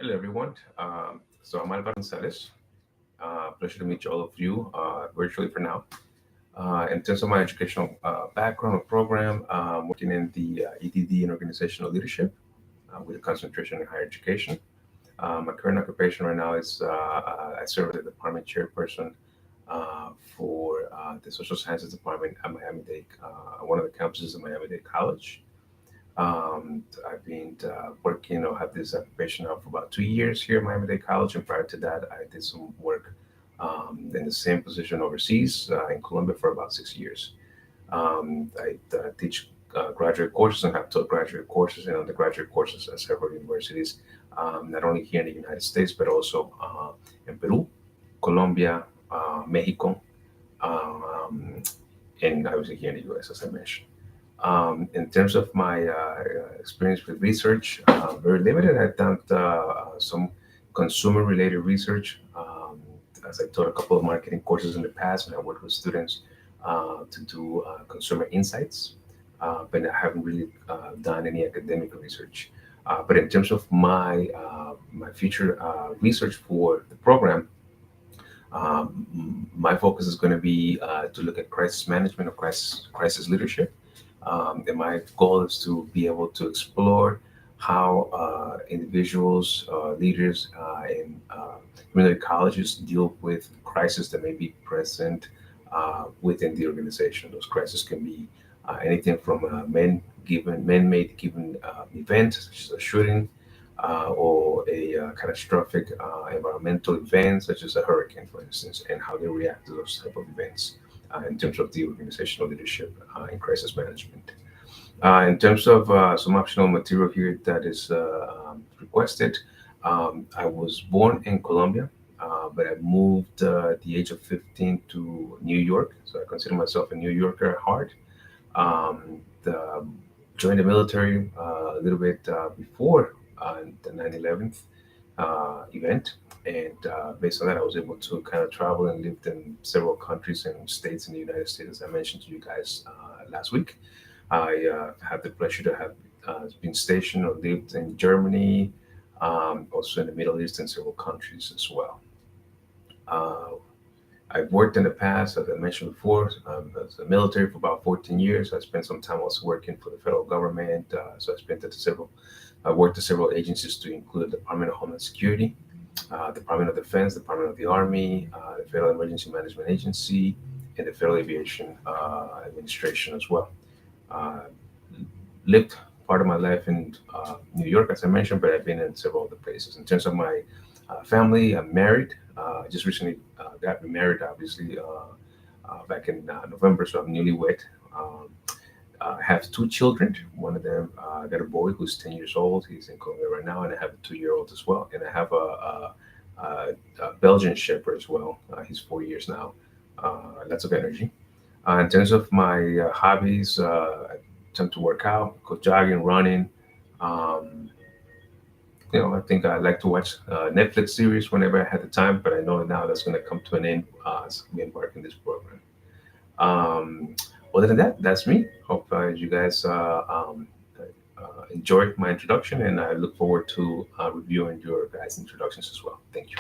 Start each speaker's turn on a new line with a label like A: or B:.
A: Hello, everyone. So I'm Alvaro Gonzalez. Pleasure to meet all of you virtually for now. In terms of my educational background or program, I'm working in the EDD in organizational leadership with a concentration in higher education. My current occupation right now is I serve as the department chairperson for the social sciences department at Miami-Dade, one of the campuses of Miami-Dade College. I've been working or have this occupation now for about 2 years here at Miami-Dade College, and prior to that, I did some work in the same position overseas in Colombia for about 6 years. I teach graduate courses and have taught graduate courses and undergraduate courses at several universities, not only here in the United States, but also in Peru, Colombia, Mexico, um, and obviously here in the US, as I mentioned. In terms of my experience with research, very limited. I've done some consumer related research. As I taught a couple of marketing courses in the past, and I worked with students to do consumer insights, but I haven't really done any academic research. But in terms of my future research for the program, my focus is going to be to look at crisis management or crisis leadership. And my goal is to be able to explore how individuals, leaders in community colleges deal with crises that may be present within the organization. Those crises can be anything from a man-made given event, such as a shooting, or a catastrophic environmental event, such as a hurricane, for instance, and how they react to those type of events in terms of the organizational leadership in crisis management. In terms of some optional material here that is requested, I was born in Colombia, but I moved at the age of 15 to New York, so I consider myself a New Yorker at heart. The, joined the military a little bit before the 9/11 event. And based on that, I was able to kind of travel and lived in several countries and states in the United States, as I mentioned to you guys last week. I had the pleasure to have been stationed or lived in Germany, also in the Middle East and several countries as well. Uh, I've worked in the past, as I mentioned before, as a military for about 14 years. I spent some time also working for the federal government. So I worked at several agencies to include the Department of Homeland Security, Department of Defense, Department of the Army, the Federal Emergency Management Agency, and the Federal Aviation Administration as well. Uh, Lived part of my life in New York, as I mentioned, but I've been in several other places. In terms of my family, I'm married. Just recently got remarried, obviously, back in November, so I'm newlywed. Um, I have two children. One of them, I got a boy who's 10 years old. He's in Colombia right now, and I have a 2-year old as well. And I have a Belgian Shepherd as well. He's 4 years now. Lots of energy. In terms of my hobbies, I tend to work out, go jogging, running. Um, I think I like to watch Netflix series whenever I had the time, but I know now that's going to come to an end as we embark in this program. Um, Other than that, that's me. Hope you guys enjoyed my introduction, and I look forward to reviewing your guys' introductions as well. Thank you.